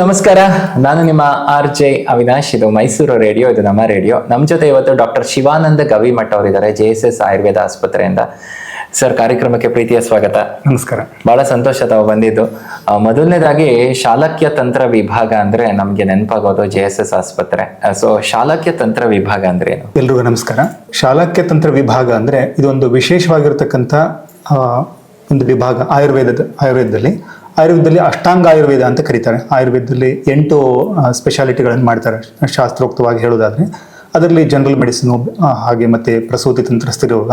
ನಮಸ್ಕಾರ, ನಾನು ನಿಮ್ಮ RJ ಅವಿನಾಶ್. ಇದು ಮೈಸೂರು ರೇಡಿಯೋ, ಇದು ನಮ್ಮ ರೇಡಿಯೋ. ನಮ್ಮ ಜೊತೆ ಇವತ್ತು ಡಾಕ್ಟರ್ ಶಿವಾನಂದ ಗವಿಮಠ ಅವರಿದ್ದಾರೆ, JSS ಆಯುರ್ವೇದ ಆಸ್ಪತ್ರೆಯಿಂದ. ಸರ್, ಕಾರ್ಯಕ್ರಮಕ್ಕೆ ಪ್ರೀತಿಯ ಸ್ವಾಗತ. ನಮಸ್ಕಾರ. ಬಹಳ ಸಂತೋಷ ತಾವು ಬಂದಿದ್ದು. ಮೊದಲನೇದಾಗಿ ಶಾಲಕ್ಯ ತಂತ್ರ ವಿಭಾಗ ಅಂದ್ರೆ ನಮ್ಗೆ ನೆನಪಾಗೋದು JSS ಆಸ್ಪತ್ರೆ. ಸೊ ಶಾಲಕ್ಯ ತಂತ್ರ ವಿಭಾಗ ಅಂದ್ರೆ ಏನು? ಎಲ್ರಿಗೂ ನಮಸ್ಕಾರ. ಶಾಲಕ್ಯ ತಂತ್ರ ವಿಭಾಗ ಅಂದ್ರೆ ಇದೊಂದು ವಿಶೇಷವಾಗಿರ್ತಕ್ಕಂಥ ಒಂದು ವಿಭಾಗ. ಆಯುರ್ವೇದದಲ್ಲಿ ಅಷ್ಟಾಂಗ ಆಯುರ್ವೇದ ಅಂತ ಕರೀತಾರೆ. ಆಯುರ್ವೇದದಲ್ಲಿ 8 ಸ್ಪೆಷಾಲಿಟಿಗಳನ್ನು ಮಾಡ್ತಾರೆ, ಶಾಸ್ತ್ರೋಕ್ತವಾಗಿ ಹೇಳೋದಾದ್ರೆ. ಅದರಲ್ಲಿ ಜನರಲ್ ಮೆಡಿಸಿನ್, ಹಾಗೆ ಮತ್ತೆ ಪ್ರಸೂತಿ ತಂತ್ರ, ಸ್ಥಿರೋಗ.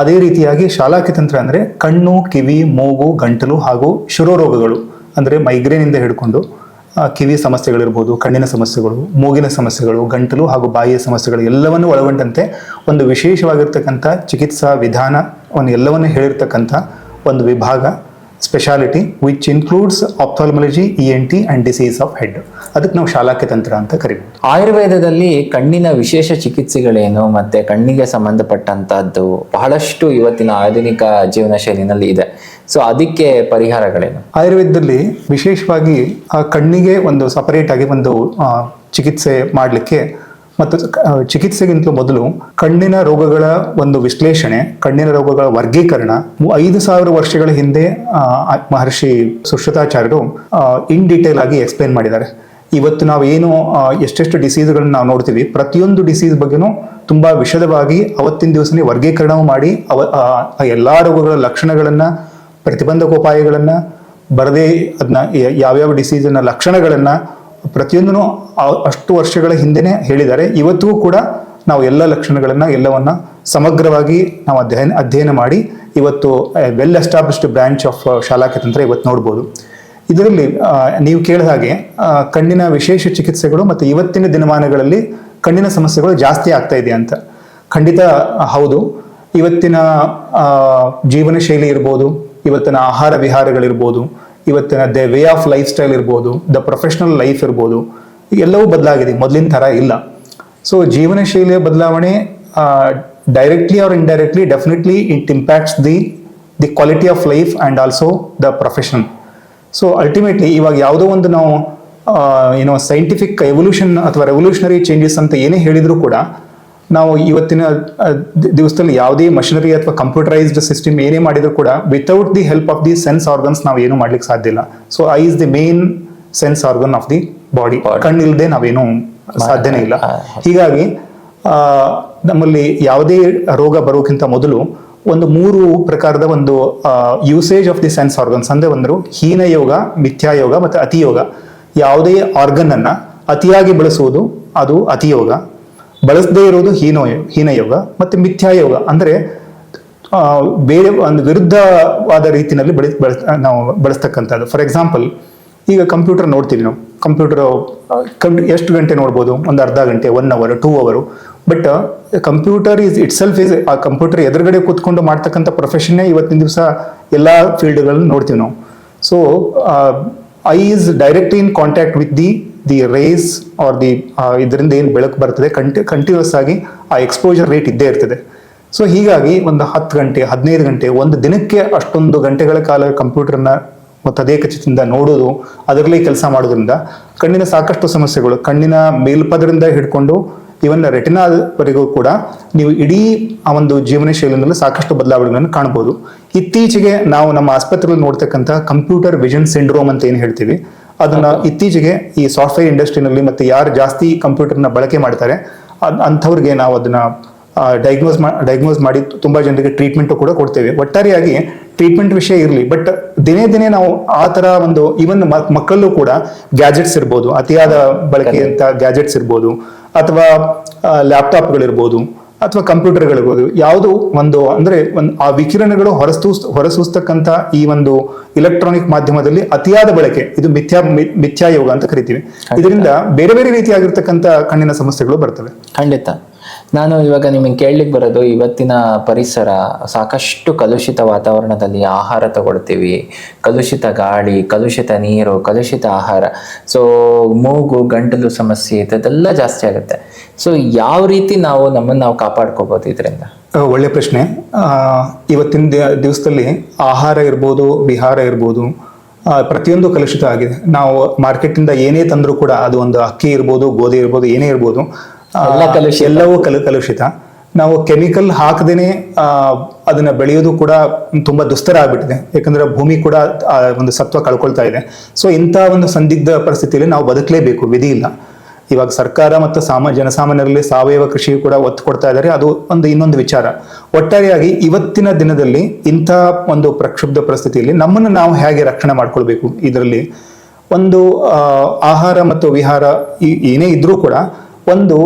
ಅದೇ ರೀತಿಯಾಗಿ ಶಾಲಕ್ಯ ತಂತ್ರ ಅಂದ್ರೆ ಕಣ್ಣು, ಕಿವಿ, ಮೂಗು, ಗಂಟಲು ಹಾಗೂ ಶಿರೋರೋಗಗಳು ಅಂದ್ರೆ ಮೈಗ್ರೇನ್ ಇಂದ ಹಿಡ್ಕೊಂಡು ಕಿವಿ ಸಮಸ್ಯೆಗಳಿರ್ಬೋದು, ಕಣ್ಣಿನ ಸಮಸ್ಯೆಗಳು, ಮೂಗಿನ ಸಮಸ್ಯೆಗಳು, ಗಂಟಲು ಹಾಗೂ ಬಾಯಿಯ ಸಮಸ್ಯೆಗಳು ಎಲ್ಲವನ್ನು ಒಳಗೊಂಡಂತೆ ಒಂದು ವಿಶೇಷವಾಗಿರ್ತಕ್ಕಂಥ ಚಿಕಿತ್ಸಾ ವಿಧಾನವನ್ನು ಎಲ್ಲವನ್ನು ಹೇಳಿರ್ತಕ್ಕಂಥ ಒಂದು ವಿಭಾಗ, speciality, which includes ophthalmology, ENT and disease of head. ಅದಕ್ಕೆ ನಾವು ಶಾಲಕ್ಯ ತಂತ್ರ ಅಂತ ಕರಿಬೋದು. ಆಯುರ್ವೇದದಲ್ಲಿ ಕಣ್ಣಿನ ವಿಶೇಷ ಚಿಕಿತ್ಸೆಗಳೇನು, ಮತ್ತೆ ಕಣ್ಣಿಗೆ ಸಂಬಂಧಪಟ್ಟಂತದ್ದು ಬಹಳಷ್ಟು ಇವತ್ತಿನ ಆಧುನಿಕ ಜೀವನ ಶೈಲಿನಲ್ಲಿ ಇದೆ. ಸೊ ಅದಕ್ಕೆ ಪರಿಹಾರಗಳೇನು? ಆಯುರ್ವೇದದಲ್ಲಿ ವಿಶೇಷವಾಗಿ ಆ ಕಣ್ಣಿಗೆ ಒಂದು ಸಪರೇಟ್ ಆಗಿ ಒಂದು ಚಿಕಿತ್ಸೆ ಮಾಡಲಿಕ್ಕೆ, ಮತ್ತು ಚಿಕಿತ್ಸೆಗಿಂತ ಮೊದಲು ಕಣ್ಣಿನ ರೋಗಗಳ ಒಂದು ವಿಶ್ಲೇಷಣೆ, ಕಣ್ಣಿನ ರೋಗಗಳ ವರ್ಗೀಕರಣ 5,000 ವರ್ಷಗಳ ಹಿಂದೆ ಮಹರ್ಷಿ ಸುಶ್ರುತಾಚಾರ್ಯರು ಇನ್ ಡೀಟೇಲ್ ಆಗಿ ಎಕ್ಸ್ಪ್ಲೇನ್ ಮಾಡಿದ್ದಾರೆ. ಇವತ್ತು ನಾವು ಏನು ಎಷ್ಟೆಷ್ಟು ಡಿಸೀಸ್ಗಳನ್ನ ನಾವು ನೋಡ್ತೀವಿ, ಪ್ರತಿಯೊಂದು ಡಿಸೀಸ್ ಬಗ್ಗೆನೂ ತುಂಬಾ ವಿಶದವಾಗಿ ಅವತ್ತಿನ ದಿವಸನೇ ವರ್ಗೀಕರಣವು ಮಾಡಿ ಎಲ್ಲಾ ರೋಗಗಳ ಲಕ್ಷಣಗಳನ್ನ, ಪ್ರತಿಬಂಧಕೋಪಾಯಗಳನ್ನ ಬರದೇ ಅದನ್ನ ಯಾವ್ಯಾವ ಡಿಸೀಸಿನ ಲಕ್ಷಣಗಳನ್ನ ಪ್ರತಿಯೊಂದನ್ನು ಅಷ್ಟು ವರ್ಷಗಳ ಹಿಂದೆನೆ ಹೇಳಿದ್ದಾರೆ. ಇವತ್ತಿಗೂ ಕೂಡ ನಾವು ಎಲ್ಲ ಲಕ್ಷಣಗಳನ್ನ ಎಲ್ಲವನ್ನ ಸಮಗ್ರವಾಗಿ ನಾವು ಅಧ್ಯಯನ ಮಾಡಿ ಇವತ್ತು ವೆಲ್ ಎಸ್ಟಾಬ್ಲಿಷ್ಡ್ ಬ್ರಾಂಚ್ ಆಫ್ ಶಾಲಕ್ಯ ತಂತ್ರ ಇವತ್ತು ನೋಡ್ಬೋದು. ಇದರಲ್ಲಿ ನೀವು ಕೇಳಿದ ಹಾಗೆ ಕಣ್ಣಿನ ವಿಶೇಷ ಚಿಕಿತ್ಸೆಗಳು ಮತ್ತು ಇವತ್ತಿನ ದಿನಮಾನಗಳಲ್ಲಿ ಕಣ್ಣಿನ ಸಮಸ್ಯೆಗಳು ಜಾಸ್ತಿ ಆಗ್ತಾ ಇದೆ ಅಂತ. ಖಂಡಿತ ಹೌದು. ಇವತ್ತಿನ ಜೀವನ ಶೈಲಿ ಇರ್ಬೋದು, ಇವತ್ತಿನ ಆಹಾರ ವಿಹಾರಗಳಿರ್ಬೋದು, ಇವತ್ತಿನ the way of life style ಇರ್ಬೋದು, ದ ಪ್ರೊಫೆಷನಲ್ ಲೈಫ್ ಇರ್ಬೋದು, ಎಲ್ಲವೂ ಬದಲಾಗಿದೆ, ಮೊದಲಿನ ಥರ ಇಲ್ಲ. ಸೊ ಜೀವನ ಶೈಲಿಯ ಬದಲಾವಣೆ directly R indirectly definitely it impacts the quality of life and also the profession. So ultimately ಇವಾಗ ಯಾವುದೋ ಒಂದು ನಾವು ಸೈಂಟಿಫಿಕ್ ಎವಲ್ಯೂಷನ್ ಅಥವಾ ರೆವಲ್ಯೂಷನರಿ ಚೇಂಜಸ್ ಅಂತ ಏನೇ ಹೇಳಿದ್ರು ಕೂಡ, ನಾವು ಇವತ್ತಿನ ದಿವಸದಲ್ಲಿ ಯಾವುದೇ ಮಷಿನರಿ ಅಥವಾ ಕಂಪ್ಯೂಟರೈಸ್ಡ್ ಸಿಸ್ಟಮ್ ಏನೇ ಮಾಡಿದ್ರು ಕೂಡ without the help of the sense organs ನಾವು ಏನು ಮಾಡ್ಲಿಕ್ಕೆ ಸಾಧ್ಯ ಇಲ್ಲ. So eye is the main sense organ of the body. ಕಣ್ಣಿಲ್ಲದೆ ನಾವೇನು ಸಾಧ್ಯನೇ ಇಲ್ಲ. ಹೀಗಾಗಿ ನಮ್ಮಲ್ಲಿ ಯಾವುದೇ ರೋಗ ಬರೋಕ್ಕಿಂತ ಮೊದಲು ಒಂದು 3 ಪ್ರಕಾರದ ಒಂದು usage of the sense organs ಅಂದ್ರೆ ಒಂದು ಹೀನಯೋಗ, ಮಿಥ್ಯಾಯೋಗ ಮತ್ತು ಅತಿಯೋಗ. ಯಾವುದೇ ಆರ್ಗನ್ ಅನ್ನ ಅತಿಯಾಗಿ ಬಳಸುವುದು ಅದು ಅತಿಯೋಗ, ಬಳಸದೇ ಇರೋದು ಹೀನಯೋಗ, ಮತ್ತೆ ಮಿಥ್ಯಾಯೋಗ ಅಂದ್ರೆ ಬೇರೆ ಒಂದು ವಿರುದ್ಧವಾದ ರೀತಿಯಲ್ಲಿ ನಾವು ಬಳಸ್ತಕ್ಕಂಥದ್ದು. ಫಾರ್ ಎಕ್ಸಾಂಪಲ್, ಈಗ ಕಂಪ್ಯೂಟರ್ ನೋಡ್ತೀವಿ ನಾವು. ಕಂಪ್ಯೂಟರ್ ಎಷ್ಟು ಗಂಟೆ ನೋಡ್ಬೋದು? ಒಂದು ಅರ್ಧ ಗಂಟೆ, 1 hour, 2 hour. But computer it self is ಆ ಕಂಪ್ಯೂಟರ್ ಎದುರುಗಡೆ ಕೂತ್ಕೊಂಡು ಮಾಡ್ತಕ್ಕಂಥ ಪ್ರೊಫೆಷನ್ನೇ ಇವತ್ತಿನ ದಿವಸ ಎಲ್ಲಾ ಫೀಲ್ಡ್ಗಳನ್ನು ನೋಡ್ತೀವಿ ನಾವು. So I is directly in contact with the rays are ಇದರಿಂದ ಏನು ಬೆಳಕು ಬರ್ತದೆ, ಕಂಟಿನ್ಯೂಸ್ ಆಗಿ ಆ ಎಕ್ಸ್ಪೋಜರ್ ರೇಟ್ ಇದ್ದೇ ಇರ್ತದೆ. ಸೊ ಹೀಗಾಗಿ ಒಂದು 10 ಗಂಟೆ, 15 ಗಂಟೆ, ಒಂದು ದಿನಕ್ಕೆ ಅಷ್ಟೊಂದು ಗಂಟೆಗಳ ಕಾಲ ಕಂಪ್ಯೂಟರ್ನ ತದೇಕಚಿತದಿಂದ ನೋಡೋದು, ಅದರಲ್ಲಿ ಕೆಲಸ ಮಾಡೋದ್ರಿಂದ ಕಣ್ಣಿನ ಸಾಕಷ್ಟು ಸಮಸ್ಯೆಗಳು, ಕಣ್ಣಿನ ಮೇಲ್ಪದರಿಂದ ಹಿಡ್ಕೊಂಡು ಇವನ್ ರೆಟಿನಾವರೆಗೂ ಕೂಡ ನೀವು ಇಡೀ ಆ ಒಂದು ಜೀವನ ಶೈಲಿನಲ್ಲಿ ಸಾಕಷ್ಟು ಬದಲಾವಣೆಗಳನ್ನು ಕಾಣಬಹುದು. ಇತ್ತೀಚೆಗೆ ನಾವು ನಮ್ಮ ಆಸ್ಪತ್ರೆಯಲ್ಲಿ ನೋಡ್ತಕ್ಕಂಥ ಕಂಪ್ಯೂಟರ್ ವಿಷನ್ ಸಿಂಡ್ರೋಮ್ ಅಂತ ಏನು ಹೇಳ್ತೀವಿ, ಅದನ್ನ ಇತ್ತೀಚೆಗೆ ಈ ಸಾಫ್ಟ್ವೇರ್ ಇಂಡಸ್ಟ್ರಿನಲ್ಲಿ ಯಾರು ಜಾಸ್ತಿ ಕಂಪ್ಯೂಟರ್ನ ಬಳಕೆ ಮಾಡ್ತಾರೆ ಅಂಥವ್ರಿಗೆ ನಾವು ಅದನ್ನ ಡಯಾಗ್ನೋಸ್ ಮಾಡಿ ತುಂಬಾ ಜನರಿಗೆ ಟ್ರೀಟ್ಮೆಂಟ್ ಕೂಡ ಕೊಡ್ತೇವೆ. ಒಟ್ಟಾರೆಯಾಗಿ ಟ್ರೀಟ್ಮೆಂಟ್ ವಿಷಯ ಇರಲಿ, ಬಟ್ ದಿನೇ ನಾವು ಆ ತರ ಒಂದು ಇವನ್ ಮಕ್ಕಳಲ್ಲೂ ಕೂಡ ಗ್ಯಾಜೆಟ್ಸ್ ಇರ್ಬೋದು, ಅತಿಯಾದ ಬಳಕೆಯಂತ ಗ್ಯಾಜೆಟ್ಸ್ ಇರ್ಬೋದು, ಅಥವಾ ಲ್ಯಾಪ್ಟಾಪ್ಗಳಿರ್ಬೋದು, ಅಥವಾ ಕಂಪ್ಯೂಟರ್ಗಳಿರ್ಬೋದು, ಯಾವುದು ಒಂದು ಅಂದ್ರೆ ಆ ವಿಕಿರಣಗಳು ಹೊರಸೂಸ್ತಕ್ಕಂಥ ಈ ಒಂದು ಇಲೆಕ್ಟ್ರಾನಿಕ್ ಮಾಧ್ಯಮದಲ್ಲಿ ಅತಿಯಾದ ಬಳಕೆ, ಇದು ಮಿಥ್ಯಾಯೋಗ ಅಂತ ಕರಿತೀವಿ. ಇದರಿಂದ ಬೇರೆ ಬೇರೆ ರೀತಿಯಾಗಿರ್ತಕ್ಕಂಥ ಕಣ್ಣಿನ ಸಮಸ್ಯೆಗಳು ಬರ್ತವೆ. ಖಂಡಿತ. ನಾನು ಇವಾಗ ನಿಮಗೆ ಕೇಳಲಿಕ್ಕೆ ಬರೋದು, ಇವತ್ತಿನ ಪರಿಸರ ಸಾಕಷ್ಟು ಕಲುಷಿತ ವಾತಾವರಣದಲ್ಲಿ ಆಹಾರ ತಗೊಳ್ತೀವಿ, ಕಲುಷಿತ ಗಾಳಿ, ಕಲುಷಿತ ನೀರು, ಕಲುಷಿತ ಆಹಾರ. ಸೊ ಮೂಗು, ಗಂಟಲು ಸಮಸ್ಯೆ ಇದೆಲ್ಲ ಜಾಸ್ತಿ ಆಗುತ್ತೆ. ಸೊ ಯಾವ ರೀತಿ ನಾವು ಕಾಪಾಡ್ಕೋಬಹುದು ಇದರಿಂದ? ಒಳ್ಳೆ ಪ್ರಶ್ನೆ. ಇವತ್ತಿನ ದಿವಸದಲ್ಲಿ ಆಹಾರ ಇರ್ಬೋದು, ವಿಹಾರ ಇರ್ಬೋದು, ಪ್ರತಿಯೊಂದು ಕಲುಷಿತ ಆಗಿದೆ. ನಾವು ಮಾರ್ಕೆಟಿಂದ ಏನೇ ತಂದರೂ ಕೂಡ ಅದು ಒಂದು ಅಕ್ಕಿ ಇರ್ಬೋದು, ಗೋಧಿ ಇರ್ಬೋದು, ಏನೇ ಇರ್ಬೋದು, ಎಲ್ಲವೂ ಕಲುಷಿತ. ನಾವು ಕೆಮಿಕಲ್ ಹಾಕದೇನೆ ಅದನ್ನ ಬೆಳೆಯೋದು ಕೂಡ ತುಂಬಾ ದುಸ್ತರ ಆಗ್ಬಿಟ್ಟಿದೆ. ಯಾಕಂದ್ರೆ ಭೂಮಿ ಕೂಡ ಒಂದು ಸತ್ವ ಕಳ್ಕೊಳ್ತಾ ಇದೆ. ಸೊ ಇಂಥ ಒಂದು ಸಂದಿಗ್ಧ ಪರಿಸ್ಥಿತಿಯಲ್ಲಿ ನಾವು ಬದುಕಲೇಬೇಕು, ವಿಧಿ ಇಲ್ಲ. ಇವಾಗ ಸರ್ಕಾರ ಮತ್ತು ಜನಸಾಮಾನ್ಯರಲ್ಲಿ ಸಾವಯವ ಕೃಷಿ ಕೂಡ ಒತ್ತು ಕೊಡ್ತಾ ಇದ್ದಾರೆ, ಅದು ಇನ್ನೊಂದು ವಿಚಾರ. ಒಟ್ಟಾರೆಯಾಗಿ ಇವತ್ತಿನ ದಿನದಲ್ಲಿ ಇಂಥ ಒಂದು ಪ್ರಕ್ಷುಬ್ಧ ಪರಿಸ್ಥಿತಿಯಲ್ಲಿ ನಮ್ಮನ್ನು ನಾವು ಹೇಗೆ ರಕ್ಷಣೆ ಮಾಡ್ಕೊಳ್ಬೇಕು, ಇದರಲ್ಲಿ ಒಂದು ಆಹಾರ ಮತ್ತು ವಿಹಾರ ಏನೇ ಇದ್ರೂ ಕೂಡ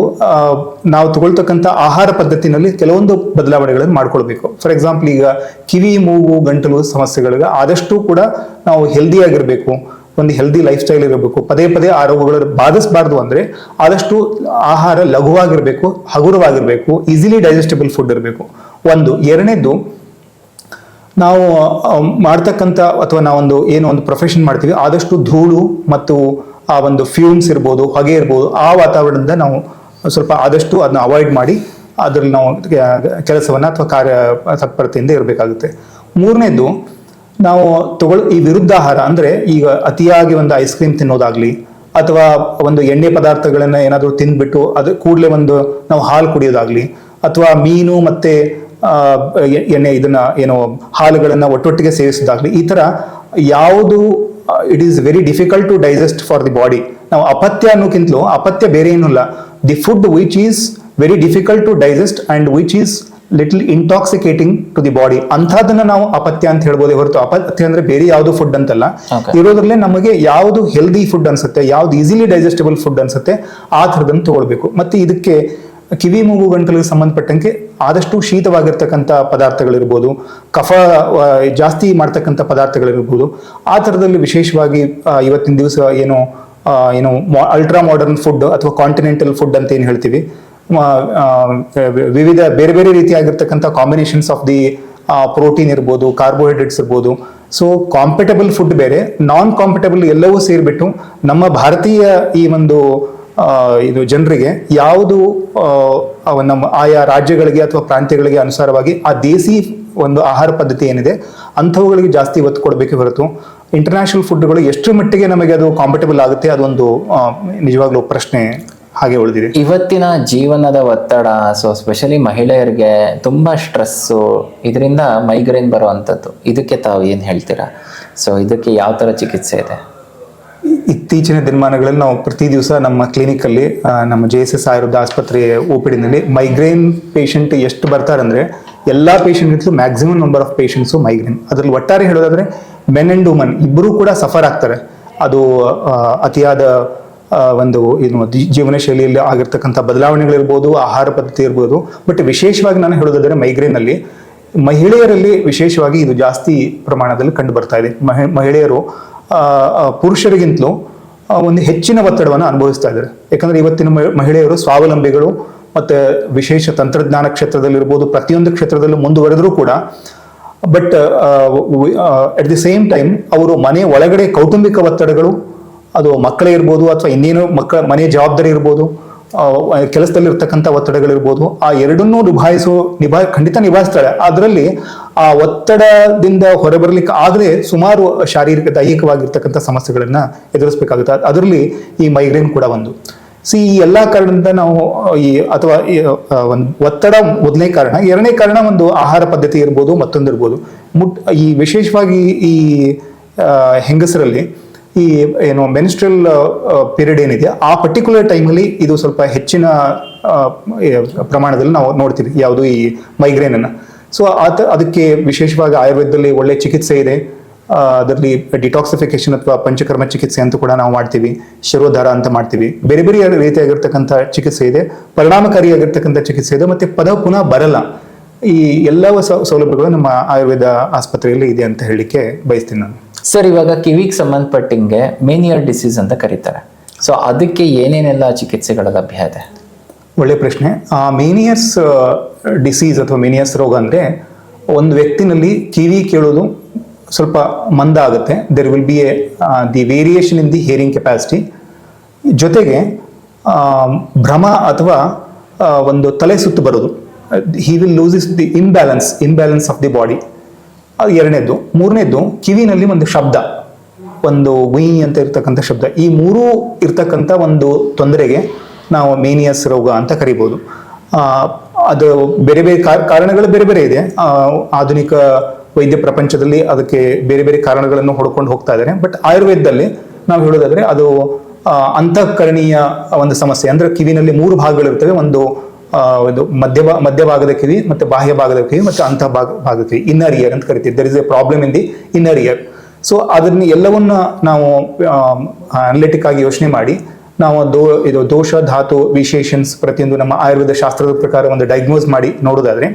ನಾವು ತಗೊಳ್ತಕ್ಕಂಥ ಆಹಾರ ಪದ್ಧತಿನಲ್ಲಿ ಕೆಲವೊಂದು ಬದಲಾವಣೆಗಳನ್ನು ಮಾಡ್ಕೊಳ್ಬೇಕು. ಫಾರ್ ಎಕ್ಸಾಂಪಲ್, ಈಗ ಕಿವಿ, ಮೂಗು, ಗಂಟಲು ಸಮಸ್ಯೆಗಳಿಗೆ ಆದಷ್ಟು ಕೂಡ ನಾವು ಹೆಲ್ದಿಯಾಗಿರ್ಬೇಕು, ಒಂದು ಹೆಲ್ದಿ ಲೈಫ್ ಸ್ಟೈಲ್ ಇರಬೇಕು. ಪದೇ ಪದೇ ಆ ರೋಗಗಳು ಬಾಧಿಸಬಾರ್ದು ಅಂದ್ರೆ ಆದಷ್ಟು ಆಹಾರ ಲಘುವಾಗಿರ್ಬೇಕು, ಹಗುರವಾಗಿರ್ಬೇಕು, ಈಸಿಲಿ ಡೈಜೆಸ್ಟಬಲ್ ಫುಡ್ ಇರಬೇಕು. ಎರಡನೇದು, ನಾವು ಮಾಡ್ತಕ್ಕಂಥ ಅಥವಾ ನಾವೊಂದು ಒಂದು ಪ್ರೊಫೆಷನ್ ಮಾಡ್ತೀವಿ, ಆದಷ್ಟು ಧೂಳು ಮತ್ತು ಆ ಒಂದು ಫ್ಯೂಮ್ಸ್ ಇರ್ಬೋದು, ಹೊಗೆ ಇರ್ಬೋದು, ಆ ವಾತಾವರಣದಿಂದ ನಾವು ಸ್ವಲ್ಪ ಆದಷ್ಟು ಅದನ್ನ ಅವಾಯ್ಡ್ ಮಾಡಿ ಅದ್ರಲ್ಲಿ ನಾವು ಕೆಲಸವನ್ನ ಅಥವಾ ಕಾರ್ಯ ತತ್ಪರತೆಯಿಂದ ಇರಬೇಕಾಗುತ್ತೆ. ಮೂರನೇದು, ನಾವು ಈ ವಿರುದ್ಧಾಹಾರ ಅಂದ್ರೆ ಈಗ ಅತಿಯಾಗಿ ಒಂದು ಐಸ್ ಕ್ರೀಮ್ ತಿನ್ನೋದಾಗ್ಲಿ ಅಥವಾ ಒಂದು ಎಣ್ಣೆ ಪದಾರ್ಥಗಳನ್ನ ಏನಾದರೂ ತಿಂದ್ಬಿಟ್ಟು ಅದು ಕೂಡಲೇ ನಾವು ಹಾಲು ಕುಡಿಯೋದಾಗ್ಲಿ ಅಥವಾ ಮೀನು ಮತ್ತೆ ಎಣ್ಣೆ ಹಾಲುಗಳನ್ನ ಒಟ್ಟೊಟ್ಟಿಗೆ ಸೇವಿಸೋದಾಗ್ಲಿ, ಈ ತರ ಯಾವುದು it is very difficult to digest for the body. ನಾವು ಅಪತ್ಯ ಅನ್ನೋಕ್ಕಿಂತಲೂ ಅಪತ್ಯ ಬೇರೆ ಏನೂ ಇಲ್ಲ. The food which is very difficult to digest and which is little intoxicating to the body, ಅಂಥದನ್ನ ನಾವು ಅಪತ್ಯ ಅಂತ ಹೇಳ್ಬೋದೇ ಹೊರತು ಅಪತ್ಯ ಅಂದ್ರೆ ಬೇರೆ ಯಾವುದು ಫುಡ್ ಅಂತಲ್ಲ. ಇರೋದ್ರಲ್ಲೇ ನಮಗೆ ಯಾವುದು ಹೆಲ್ದಿ ಫುಡ್ ಅನ್ಸುತ್ತೆ, ಯಾವ್ದು ಈಸಿಲಿ ಡೈಜೆಸ್ಟಬಲ್ ಫುಡ್ ಅನ್ಸುತ್ತೆ, ಆ ಥರದನ್ನು ತಗೊಳ್ಬೇಕು. ಮತ್ತೆ ಇದಕ್ಕೆ ಕಿವಿ, ಮೂಗು, ಗಂಟಲಿಗೆ ಸಂಬಂಧಪಟ್ಟಂಗೆ ಆದಷ್ಟು ಶೀತವಾಗಿರ್ತಕ್ಕಂಥ ಪದಾರ್ಥಗಳಿರ್ಬೋದು, ಕಫ ಜಾಸ್ತಿ ಮಾಡ್ತಕ್ಕಂಥ ಪದಾರ್ಥಗಳಿರ್ಬೋದು, ಆ ಥರದಲ್ಲಿ ವಿಶೇಷವಾಗಿ ಇವತ್ತಿನ ದಿವಸ ಏನು ಅಲ್ಟ್ರಾ ಮಾಡರ್ನ್ ಫುಡ್ ಅಥವಾ ಕಾಂಟಿನೆಂಟಲ್ ಫುಡ್ ಅಂತ ಏನು ಹೇಳ್ತೀವಿ, ವಿವಿಧ ಬೇರೆ ಬೇರೆ ರೀತಿಯಾಗಿರ್ತಕ್ಕಂಥ ಕಾಂಬಿನೇಷನ್ಸ್ ಆಫ್ ದಿ ಪ್ರೋಟೀನ್ ಇರ್ಬೋದು, ಕಾರ್ಬೋಹೈಡ್ರೇಟ್ಸ್ ಇರ್ಬೋದು. ಸೊ ಕಾಂಪಿಟಬಲ್ ಫುಡ್ ಬೇರೆ, ನಾನ್ ಕಾಂಪಿಟಬಲ್ ಎಲ್ಲವೂ ಸೇರಿಬಿಟ್ಟು ನಮ್ಮ ಭಾರತೀಯ ಈ ಇದು ಜನರಿಗೆ ಯಾವುದು ನಮ್ಮ ಆಯಾ ರಾಜ್ಯಗಳಿಗೆ ಅಥವಾ ಪ್ರಾಂತ್ಯಗಳಿಗೆ ಅನುಸಾರವಾಗಿ ಆ ದೇಸಿ ಒಂದು ಆಹಾರ ಪದ್ಧತಿ ಏನಿದೆ ಅಂಥವುಗಳಿಗೆ ಜಾಸ್ತಿ ಒತ್ತು ಕೊಡಬೇಕೆ ಹೊರತು ಇಂಟರ್ನ್ಯಾಷನಲ್ ಫುಡ್ಗಳು ಎಷ್ಟು ಮಟ್ಟಿಗೆ ನಮಗೆ ಅದು ಕಾಂಪಿಟಬಲ್ ಆಗುತ್ತೆ ಅದೊಂದು ನಿಜವಾಗ್ಲೂ ಪ್ರಶ್ನೆ ಹಾಗೆ ಉಳಿದಿದೆ. ಇವತ್ತಿನ ಜೀವನದ ಒತ್ತಡ, ಸೊ ಸ್ಪೆಷಲಿ ಮಹಿಳೆಯರಿಗೆ ತುಂಬಾ ಸ್ಟ್ರೆಸ್ಸು, ಇದರಿಂದ ಮೈಗ್ರೇನ್ ಬರುವಂಥದ್ದು, ಇದಕ್ಕೆ ತಾವು ಏನು ಹೇಳ್ತೀರಾ? ಸೊ ಇದಕ್ಕೆ ಯಾವ ಥರ ಚಿಕಿತ್ಸೆ ಇದೆ? ಇತ್ತೀಚಿನ ದಿನಮಾನಗಳಲ್ಲಿ ನಾವು ಪ್ರತಿ ದಿವಸ ನಮ್ಮ ಕ್ಲಿನಿಕಲ್ಲಿ, ನಮ್ಮ JSS ಆಯುರ್ವೇದ ಆಸ್ಪತ್ರೆ OPDನಲ್ಲಿ ಮೈಗ್ರೇನ್ ಪೇಷಂಟ್ ಎಷ್ಟು ಬರ್ತಾರಂದ್ರೆ ಎಲ್ಲ ಪೇಷಂಟ್ಗಿಂತಲೂ maximum number of patients migraine. ಅದರಲ್ಲಿ ಒಟ್ಟಾರೆ ಹೇಳೋದಾದ್ರೆ ಮೆನ್ ಅಂಡ್ ವುಮನ್ ಇಬ್ಬರೂ ಕೂಡ ಸಫರ್ ಆಗ್ತಾರೆ. ಅದು ಅತಿಯಾದ ಜೀವನ ಶೈಲಿಯಲ್ಲಿ ಆಗಿರ್ತಕ್ಕಂಥ ಬದಲಾವಣೆಗಳಿರ್ಬೋದು, ಆಹಾರ ಪದ್ಧತಿ ಇರ್ಬೋದು. ಬಟ್ ವಿಶೇಷವಾಗಿ ನಾನು ಹೇಳೋದಾದ್ರೆ ಮೈಗ್ರೇನ್ನಲ್ಲಿ ಮಹಿಳೆಯರಲ್ಲಿ ವಿಶೇಷವಾಗಿ ಇದು ಜಾಸ್ತಿ ಪ್ರಮಾಣದಲ್ಲಿ ಕಂಡು ಬರ್ತಾ ಇದೆ. ಮಹಿಳೆಯರು ಪುರುಷರಿಗಿಂತಲೂ ಒಂದು ಹೆಚ್ಚಿನ ಒತ್ತಡವನ್ನು ಅನುಭವಿಸ್ತಾ ಇದ್ದಾರೆ. ಯಾಕಂದ್ರೆ ಇವತ್ತಿನ ಮಹಿಳೆಯರು ಸ್ವಾವಲಂಬಿಗಳು, ಮತ್ತೆ ವಿಶೇಷ ತಂತ್ರಜ್ಞಾನ ಕ್ಷೇತ್ರದಲ್ಲಿರ್ಬೋದು, ಪ್ರತಿಯೊಂದು ಕ್ಷೇತ್ರದಲ್ಲೂ ಮುಂದುವರೆದರೂ ಕೂಡ, but at the same time ಅವರು ಮನೆ ಒಳಗಡೆ ಕೌಟುಂಬಿಕ ಒತ್ತಡಗಳು, ಅದು ಮಕ್ಕಳೇ ಇರ್ಬೋದು ಅಥವಾ ಇನ್ನೇನು ಮನೆ ಜವಾಬ್ದಾರಿ ಇರ್ಬೋದು, ಕೆಲಸದಲ್ಲಿರ್ತಕ್ಕಂಥ ಒತ್ತಡಗಳಿರ್ಬೋದು, ಆ ಎರಡನ್ನೂ ಖಂಡಿತ ನಿಭಾಯಿಸ್ತಾಳೆ. ಅದರಲ್ಲಿ ಆ ಒತ್ತಡದಿಂದ ಹೊರಬರ್ಲಿಕ್ಕೆ ಆಗಲೇ ಸುಮಾರು ಶಾರೀರಿಕ ದೈಹಿಕವಾಗಿರ್ತಕ್ಕಂಥ ಸಮಸ್ಯೆಗಳನ್ನ ಎದುರಿಸಬೇಕಾಗುತ್ತೆ. ಅದರಲ್ಲಿ ಈ ಮೈಗ್ರೇನ್ ಕೂಡ ಒಂದು. ಈ ಎಲ್ಲಾ ಕಾರಣದಿಂದ ನಾವು ಒಂದು ಒತ್ತಡ ಮೊದಲನೇ ಕಾರಣ, ಎರಡನೇ ಕಾರಣ ಒಂದು ಆಹಾರ ಪದ್ಧತಿ ಇರ್ಬೋದು, ಮತ್ತೊಂದಿರ್ಬೋದು. ಈ ವಿಶೇಷವಾಗಿ ಈ ಹೆಂಗಸರಲ್ಲಿ ಈ ಮೆನ್ಸ್ಟ್ರಲ್ ಪೀರಿಯಡ್ ಏನಿದೆ ಆ ಪರ್ಟಿಕ್ಯುಲರ್ ಟೈಮಲ್ಲಿ ಇದು ಸ್ವಲ್ಪ ಹೆಚ್ಚಿನ ಪ್ರಮಾಣದಲ್ಲಿ ನಾವು ನೋಡ್ತೀವಿ, ಯಾವುದು ಈ ಮೈಗ್ರೇನ್ ಅನ್ನ. ಸೊ ಅದಕ್ಕೆ ವಿಶೇಷವಾಗಿ ಆಯುರ್ವೇದದಲ್ಲಿ ಒಳ್ಳೆ ಚಿಕಿತ್ಸೆ ಇದೆ. ಅದರಲ್ಲಿ ಡಿಟಾಕ್ಸಿಫಿಕೇಶನ್ ಅಥವಾ ಪಂಚಕರ್ಮ ಚಿಕಿತ್ಸೆ ಅಂತ ಕೂಡ ನಾವು ಮಾಡ್ತೀವಿ, ಶಿರೋಧಾರ ಅಂತ ಮಾಡ್ತೀವಿ. ಬೇರೆ ಬೇರೆ ರೀತಿಯಾಗಿರ್ತಕ್ಕಂಥ ಚಿಕಿತ್ಸೆ ಇದೆ, ಪರಿಣಾಮಕಾರಿಯಾಗಿರ್ತಕ್ಕಂಥ ಚಿಕಿತ್ಸೆ ಇದೆ, ಮತ್ತೆ ಪುನಃ ಬರಲ್ಲ. ಈ ಎಲ್ಲ ಸೌಲಭ್ಯಗಳು ನಮ್ಮ ಆಯುರ್ವೇದ ಆಸ್ಪತ್ರೆಯಲ್ಲಿ ಇದೆ ಅಂತ ಹೇಳಲಿಕ್ಕೆ ಬಯಸ್ತೀನಿ ನಾನು. ಸರ್, ಇವಾಗ ಕಿವಿಗೆ ಸಂಬಂಧಪಟ್ಟಂಗೆ ಮೇನಿಯರ್ ಡಿಸೀಸ್ ಅಂತ ಕರೀತಾರೆ. ಸೊ ಅದಕ್ಕೆ ಏನೇನೆಲ್ಲ ಚಿಕಿತ್ಸೆಗಳ ಲಭ್ಯ ಇದೆ? ಒಳ್ಳೆ ಪ್ರಶ್ನೆ. ಮೇನಿಯರ್ಸ್ ಡಿಸೀಸ್ ಅಥವಾ ಮೇನಿಯರ್ಸ್ ರೋಗ ಅಂದ್ರೆ ಒಂದು ವ್ಯಕ್ತಿನಲ್ಲಿ ಕಿವಿ ಕೇಳೋದು ಸ್ವಲ್ಪ ಮಂದ ಆಗುತ್ತೆ. There will be the variation in the hearing capacity. ಜೊತೆಗೆ ಭ್ರಮ ಅಥವಾ ಒಂದು ತಲೆ ಸುತ್ತು ಬರೋದು. He will lose the imbalance of the body. ಅದು ಎರಡನೇದು. ಮೂರನೇದು, ಕಿವಿನಲ್ಲಿ ಒಂದು ಶಬ್ದ, ಒಂದು ಗುಯಿ ಅಂತ ಇರ್ತಕ್ಕಂಥ ಶಬ್ದ, ಈ ಮೂರೂ ಇರ್ತಕ್ಕಂಥ ಒಂದು ತೊಂದರೆಗೆ ನಾವು ಮೇನಿಯಸ್ ರೋಗ ಅಂತ ಕರಿಬೋದು. ಅದು ಬೇರೆ ಬೇರೆ ಕಾರಣಗಳು ಬೇರೆ ಬೇರೆ ಇದೆ. ಆಧುನಿಕ ವೈದ್ಯ ಪ್ರಪಂಚದಲ್ಲಿ ಅದಕ್ಕೆ ಬೇರೆ ಬೇರೆ ಕಾರಣಗಳನ್ನು ಹುಡ್ಕೊಂಡು ಹೋಗ್ತಾ ಇದ್ದಾರೆ. ಬಟ್ ಆಯುರ್ವೇದದಲ್ಲಿ ನಾವು ಹೇಳೋದಾದ್ರೆ ಅದು ಅಂತಃಕರಣೀಯ ಒಂದು ಸಮಸ್ಯೆ. ಅಂದ್ರೆ ಕಿವಿನಲ್ಲಿ 3 ಭಾಗಗಳಿರ್ತವೆ. ಒಂದು ಮಧ್ಯಭಾಗದ ಕಿವಿ, ಮತ್ತೆ ಬಾಹ್ಯ ಭಾಗದ ಕಿವಿ, ಮತ್ತೆ ಅಂತಃ ಭಾಗದ ಕಿವಿ, ಇನ್ನರ್ ಇಯರ್ ಅಂತ ಕರಿತೀವಿ. There is a problem in the inner ear. So ಅದನ್ನ ಎಲ್ಲವನ್ನ ನಾವು ಅನಲಿಟಿಕ್ ಆಗಿ ಯೋಚನೆ ಮಾಡಿ ನಾವು ಇದು ದೋಷ ಧಾತು ವಿಶೇಷನ್ಸ್ ಪ್ರತಿಯೊಂದು ನಮ್ಮ ಆಯುರ್ವೇದ ಶಾಸ್ತ್ರದ ಪ್ರಕಾರ ಒಂದು ಡಯಾಗ್ನೋಸ್ ಮಾಡಿ ನೋಡೋದಾದ್ರೆ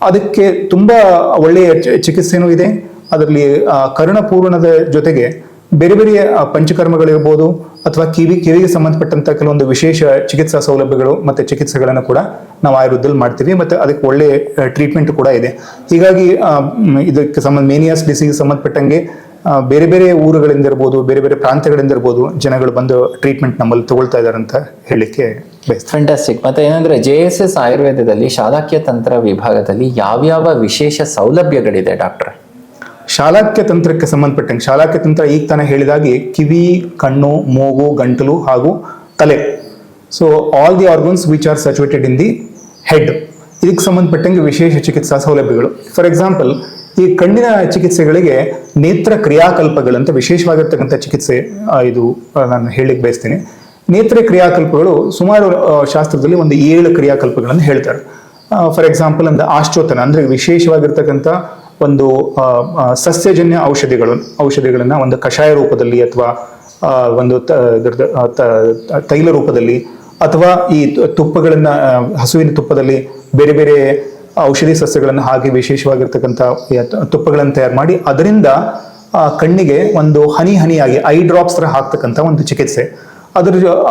ಅದಕ್ಕೆ ತುಂಬಾ ಒಳ್ಳೆಯ ಚಿಕಿತ್ಸೆನೂ ಇದೆ. ಅದರಲ್ಲಿ ಕರ್ಣಪೂರ್ಣದ ಜೊತೆಗೆ ಬೇರೆ ಬೇರೆ ಪಂಚಕರ್ಮಗಳಿರ್ಬೋದು ಅಥವಾ ಕಿವಿಗೆ ಸಂಬಂಧಪಟ್ಟಂತ ಕೆಲವೊಂದು ವಿಶೇಷ ಚಿಕಿತ್ಸಾ ಸೌಲಭ್ಯಗಳು ಮತ್ತೆ ಚಿಕಿತ್ಸೆಗಳನ್ನು ಕೂಡ ನಾವು ಆಯುರ್ವೇದದಲ್ಲಿ ಮಾಡ್ತೀವಿ. ಮತ್ತೆ ಅದಕ್ಕೆ ಒಳ್ಳೆ ಟ್ರೀಟ್ಮೆಂಟ್ ಕೂಡ ಇದೆ. ಹೀಗಾಗಿ ಇದಕ್ಕೆ ಮೇನಿಯಾಸ್ ಡಿಸೀಸ್ ಸಂಬಂಧಪಟ್ಟಂಗೆ ಬೇರೆ ಬೇರೆ ಊರುಗಳಿಂದ ಇರ್ಬೋದು, ಬೇರೆ ಬೇರೆ ಪ್ರಾಂತ್ಯಗಳಿಂದ ಇರ್ಬೋದು ಜನಗಳು ಬಂದು ಟ್ರೀಟ್ಮೆಂಟ್ ನಮ್ಮಲ್ಲಿ ತಗೊಳ್ತಾ ಇದ್ದಾರೆ ಅಂತ ಹೇಳಲಿಕ್ಕೆ ಬಯಸ್ತೀನಿ. ಫ್ಯಾಂಟಾಸ್ಟಿಕ್. ಮತ್ತೆ ಏನಂದ್ರೆ JSS ಆಯುರ್ವೇದದಲ್ಲಿ ಶಾಲಾಕ್ಯ ತಂತ್ರ ವಿಭಾಗದಲ್ಲಿ ಯಾವ್ಯಾವ ವಿಶೇಷ ಸೌಲಭ್ಯಗಳಿದೆ ಡಾಕ್ಟರ್? ಶಾಲಾಕ್ಯ ತಂತ್ರಕ್ಕೆ ಸಂಬಂಧಪಟ್ಟಂಗೆ ಶಾಲಾಕ್ಯ ತಂತ್ರ ಈಗ ತಾನೇ ಹೇಳಿದಾಗೆ ಕಿವಿ, ಕಣ್ಣು, ಮೂಗು, ಗಂಟಲು ಹಾಗೂ ತಲೆ. So all the organs which are situated in the head, ಇದಕ್ಕೆ ಸಂಬಂಧಪಟ್ಟಂಗೆ ವಿಶೇಷ ಚಿಕಿತ್ಸಾ ಸೌಲಭ್ಯಗಳು. ಫಾರ್ ಎಕ್ಸಾಂಪಲ್, ಈ ಕಣ್ಣಿನ ಚಿಕಿತ್ಸೆಗಳಿಗೆ ನೇತ್ರ ಕ್ರಿಯಾಕಲ್ಪಗಳಂತ ವಿಶೇಷವಾಗಿರ್ತಕ್ಕಂಥ ಚಿಕಿತ್ಸೆ ಇದು ನಾನು ಹೇಳಲಿಕ್ಕೆ ಬಯಸ್ತೀನಿ. ನೇತ್ರ ಕ್ರಿಯಾಕಲ್ಪಗಳು ಸುಮಾರು ಶಾಸ್ತ್ರದಲ್ಲಿ ಒಂದು 7 ಕ್ರಿಯಾಕಲ್ಪಗಳನ್ನು ಹೇಳ್ತಾರೆ. ಫಾರ್ ಎಕ್ಸಾಂಪಲ್ ಅಂದ್ರೆ ಆಶ್ಚೋತನ, ಅಂದ್ರೆ ವಿಶೇಷವಾಗಿರ್ತಕ್ಕಂಥ ಒಂದು ಸಸ್ಯಜನ್ಯ ಔಷಧಿಗಳನ್ನ ಒಂದು ಕಷಾಯ ರೂಪದಲ್ಲಿ ಅಥವಾ ಒಂದು ತೈಲ ರೂಪದಲ್ಲಿ ಅಥವಾ ಈ ತುಪ್ಪಗಳನ್ನ ಹಸುವಿನ ತುಪ್ಪದಲ್ಲಿ ಬೇರೆ ಬೇರೆ ಔಷಧಿ ಸಸ್ಯಗಳನ್ನು ಹಾಕಿ ವಿಶೇಷವಾಗಿರ್ತಕ್ಕಂಥ ತುಪ್ಪಗಳನ್ನು ತಯಾರು ಮಾಡಿ ಅದರಿಂದ ಕಣ್ಣಿಗೆ ಒಂದು ಹನಿಯಾಗಿ ಐ ಡ್ರಾಪ್ಸ್ ತರ ಹಾಕ್ತಕ್ಕಂಥ ಒಂದು ಚಿಕಿತ್ಸೆ.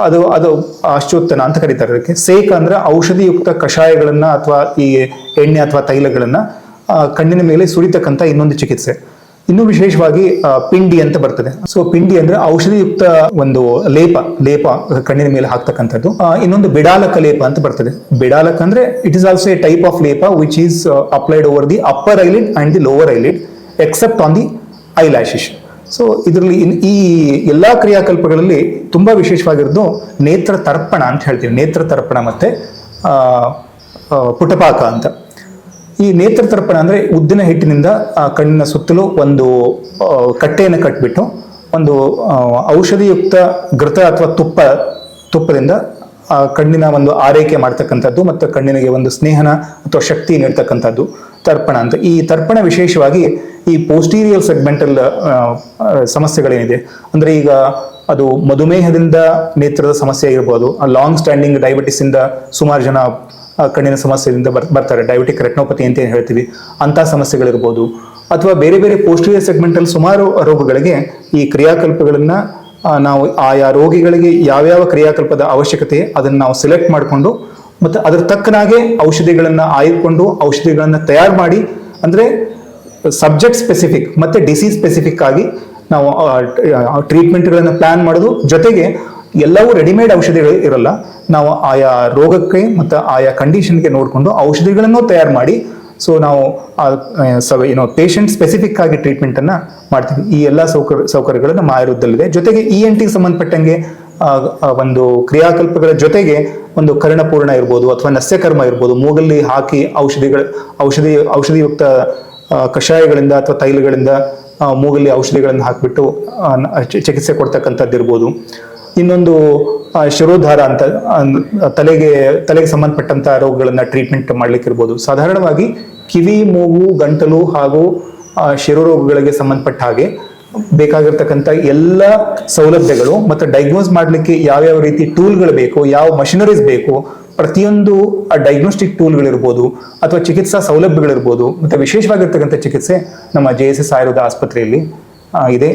ಅದು ಆಶ್ಚೋತ್ತನ ಅಂತ ಕರೀತಾರೆ. ಅದಕ್ಕೆ ಸೇಕ ಅಂದ್ರೆ ಔಷಧಿಯುಕ್ತ ಕಷಾಯಗಳನ್ನ ಅಥವಾ ಈ ಎಣ್ಣೆ ಅಥವಾ ತೈಲಗಳನ್ನ ಕಣ್ಣಿನ ಮೇಲೆ ಸುರಿತಕ್ಕಂಥ ಇನ್ನೊಂದು ಚಿಕಿತ್ಸೆ. ಇನ್ನು ವಿಶೇಷವಾಗಿ ಪಿಂಡಿ ಅಂತ ಬರ್ತದೆ. ಸೊ ಪಿಂಡಿ ಅಂದ್ರೆ ಔಷಧಿಯುಕ್ತ ಒಂದು ಲೇಪ ಕಣ್ಣಿನ ಮೇಲೆ ಹಾಕ್ತಕ್ಕಂಥದ್ದು. ಇನ್ನೊಂದು ಬಿಡಾಲಕ ಲೇಪ ಅಂತ ಬರ್ತದೆ. ಬಿಡಾಲಕ ಅಂದ್ರೆ it is also a type of ಲೇಪ which is applied over the upper eyelid and the lower eyelid except on the eyelashes. So ಇದರಲ್ಲಿ ಈ ಎಲ್ಲಾ ಕ್ರಿಯಾಕಲ್ಪಗಳಲ್ಲಿ ತುಂಬಾ ವಿಶೇಷವಾಗಿರೋದು ನೇತ್ರ ತರ್ಪಣ ಅಂತ ಹೇಳ್ತೀವಿ. ನೇತ್ರ ತರ್ಪಣ ಮತ್ತೆ ಪುಟಪಾಕ ಅಂತ. ಈ ನೇತ್ರ ತರ್ಪಣ ಅಂದ್ರೆ ಉದ್ದಿನ ಹಿಟ್ಟಿನಿಂದ ಕಣ್ಣಿನ ಸುತ್ತಲೂ ಒಂದು ಕಟ್ಟೆಯನ್ನು ಕಟ್ಬಿಟ್ಟು ಒಂದು ಔಷಧಿಯುಕ್ತ ಘೃತ ಅಥವಾ ತುಪ್ಪದಿಂದ ಕಣ್ಣಿನ ಒಂದು ಆರೈಕೆ ಮಾಡ್ತಕ್ಕಂಥದ್ದು ಮತ್ತು ಕಣ್ಣಿನಿಗೆ ಒಂದು ಸ್ನೇಹನ ಅಥವಾ ಶಕ್ತಿ ನೀಡ್ತಕ್ಕಂಥದ್ದು ತರ್ಪಣ ಅಂತ. ಈ ತರ್ಪಣ ವಿಶೇಷವಾಗಿ ಈ ಪೋಸ್ಟೀರಿಯರ್ ಸೆಗ್ಮೆಂಟಲ್ ಸಮಸ್ಯೆಗಳೇನಿದೆ ಅಂದ್ರೆ ಈಗ ಅದು ಮಧುಮೇಹದಿಂದ ನೇತ್ರದ ಸಮಸ್ಯೆ ಇರ್ಬೋದು, ಲಾಂಗ್ ಸ್ಟ್ಯಾಂಡಿಂಗ್ ಡಯಾಬಿಟಿಸ್ ಇಂದ ಸುಮಾರು ಜನ ಕಣ್ಣಿನ ಸಮಸ್ಯೆಯಿಂದ ಬರ್ತಾರೆ, ಡಯಾಬಿಟಿಕ್ ರೆಟ್ನೋಪತಿ ಅಂತ ಏನು ಹೇಳ್ತೀವಿ, ಅಂತ ಸಮಸ್ಯೆಗಳಿರ್ಬೋದು. ಅಥವಾ ಬೇರೆ ಬೇರೆ ಪೋಸ್ಟೀರಿಯರ್ ಸೆಗ್ಮೆಂಟಲ್ ಸುಮಾರು ರೋಗಗಳಿಗೆ ಈ ಕ್ರಿಯಾಕಲ್ಪಗಳನ್ನ ನಾವು ಆಯಾ ರೋಗಿಗಳಿಗೆ ಯಾವ್ಯಾವ ಕ್ರಿಯಾಕಲ್ಪದ ಅವಶ್ಯಕತೆ ಅದನ್ನು ನಾವು ಸೆಲೆಕ್ಟ್ ಮಾಡಿಕೊಂಡು ಮತ್ತು ಅದ್ರ ತಕ್ಕನಾಗೆ ಔಷಧಿಗಳನ್ನ ಆಯ್ದುಕೊಂಡು ಔಷಧಿಗಳನ್ನ ತಯಾರು ಮಾಡಿ, ಅಂದ್ರೆ ಸಬ್ಜೆಕ್ಟ್ ಸ್ಪೆಸಿಫಿಕ್ ಮತ್ತೆ ಡಿಸೀಸ್ ಸ್ಪೆಸಿಫಿಕ್ ಆಗಿ ನಾವು ಟ್ರೀಟ್ಮೆಂಟ್ಗಳನ್ನು ಪ್ಲಾನ್ ಮಾಡೋದು. ಜೊತೆಗೆ ಎಲ್ಲವೂ ರೆಡಿಮೇಡ್ ಔಷಧಿಗಳು ಇರಲ್ಲ, ನಾವು ಆಯಾ ರೋಗಕ್ಕೆ ಮತ್ತು ಆಯಾ ಕಂಡೀಷನ್ಗೆ ನೋಡಿಕೊಂಡು ಔಷಧಿಗಳನ್ನು ತಯಾರು ಮಾಡಿ ಸೊ ನಾವು ಪೇಷಂಟ್ ಸ್ಪೆಸಿಫಿಕ್ ಆಗಿ ಟ್ರೀಟ್ಮೆಂಟ್ ಅನ್ನ ಮಾಡ್ತೀವಿ. ಈ ಎಲ್ಲ ಸೌಕರ್ಯಗಳು ನಮ್ಮ ಆಯುರ್ವೇದದಲ್ಲಿದೆ. ಜೊತೆಗೆ ENT ಸಂಬಂಧಪಟ್ಟಂಗೆ ಒಂದು ಕ್ರಿಯಾಕಲ್ಪಗಳ ಜೊತೆಗೆ ಒಂದು ಕರ್ಣಪೂರ್ಣ ಇರ್ಬೋದು ಅಥವಾ ನಸ್ಯಕರ್ಮ ಇರ್ಬೋದು, ಮೂಗಲ್ಲಿ ಹಾಕಿ ಔಷಧಿಯುಕ್ತ ಕಷಾಯಗಳಿಂದ ಅಥವಾ ತೈಲಗಳಿಂದ ಮೂಗಲ್ಲಿ ಔಷಧಿಗಳನ್ನು ಹಾಕಿಬಿಟ್ಟು ಚಿಕಿತ್ಸೆ ಕೊಡ್ತಕ್ಕಂಥದ್ದು ಇರ್ಬೋದು. ಇನ್ನೊಂದು ಶಿರೋಧಾರ ಅಂತ ತಲೆಗೆ ಸಂಬಂಧಪಟ್ಟಂತ ರೋಗಗಳನ್ನ ಟ್ರೀಟ್ಮೆಂಟ್ ಮಾಡ್ಲಿಕ್ಕೆ ಇರ್ಬೋದು. ಸಾಧಾರಣವಾಗಿ ಕಿವಿ, ಮೂಗು, ಗಂಟಲು ಹಾಗೂ ಶಿರೋರೋಗಗಳಿಗೆ ಸಂಬಂಧಪಟ್ಟ ಹಾಗೆ ಬೇಕಾಗಿರ್ತಕ್ಕಂಥ ಎಲ್ಲ ಸೌಲಭ್ಯಗಳು ಮತ್ತು ಡಯಾಗ್ನೋಸ್ ಮಾಡ್ಲಿಕ್ಕೆ ಯಾವ್ಯಾವ ರೀತಿ ಟೂಲ್ಗಳು ಬೇಕು, ಯಾವ ಮಷಿನರೀಸ್ ಬೇಕು, ಪ್ರತಿಯೊಂದು ಡಯಾಗ್ನೋಸ್ಟಿಕ್ ಟೂಲ್ಗಳಿರ್ಬೋದು ಅಥವಾ ಚಿಕಿತ್ಸಾ ಸೌಲಭ್ಯಗಳಿರ್ಬೋದು ಮತ್ತೆ ವಿಶೇಷವಾಗಿರ್ತಕ್ಕಂಥ ಚಿಕಿತ್ಸೆ ನಮ್ಮ JSS ಆಯುರ್ವೇದ ಆಸ್ಪತ್ರೆಯಲ್ಲಿ ಇದೆ.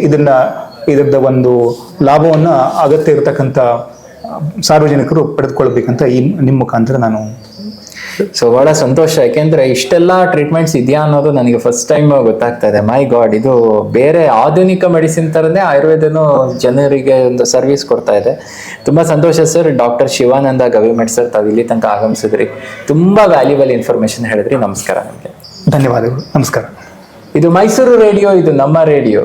ಇದರದ ಒಂದು ಲಾಭವನ್ನ ಅಗತ್ಯ ಇರತಕ್ಕಂಥ ಸಾರ್ವಜನಿಕರು ಪಡೆದುಕೊಳ್ಬೇಕಂತ ನಿಮ್ಮ ಮುಖಾಂತರ ನಾನು ಸೊ ಬಹಳ ಸಂತೋಷ. ಯಾಕೆಂದ್ರೆ ಇಷ್ಟೆಲ್ಲ ಟ್ರೀಟ್ಮೆಂಟ್ಸ್ ಇದೆಯಾ ಅನ್ನೋದು ನನಗೆ ಫಸ್ಟ್ ಟೈಮ್ ಗೊತ್ತಾಗ್ತಾ ಇದೆ. ಮೈ ಗಾಡ್, ಇದು ಬೇರೆ ಆಧುನಿಕ ಮೆಡಿಸಿನ್ ತರನೇ ಆಯುರ್ವೇದನು ಜನರಿಗೆ ಒಂದು ಸರ್ವಿಸ್ ಕೊಡ್ತಾ ಇದೆ. ತುಂಬಾ ಸಂತೋಷ sir. Doctor Shivananda Gavimath sir, ತಾವು ಇಲ್ಲಿ ತನಕ ಆಗಮಿಸಿದ್ರಿ, ತುಂಬಾ ವ್ಯಾಲ್ಯೂಬಲ್ ಇನ್ಫಾರ್ಮೇಶನ್ ಹೇಳಿದ್ರಿ. ನಮಸ್ಕಾರ ನಿಮಗೆ. ಧನ್ಯವಾದಗಳು. ನಮಸ್ಕಾರ. ಇದು ಮೈಸೂರು ರೇಡಿಯೋ, ಇದು ನಮ್ಮ ರೇಡಿಯೋ.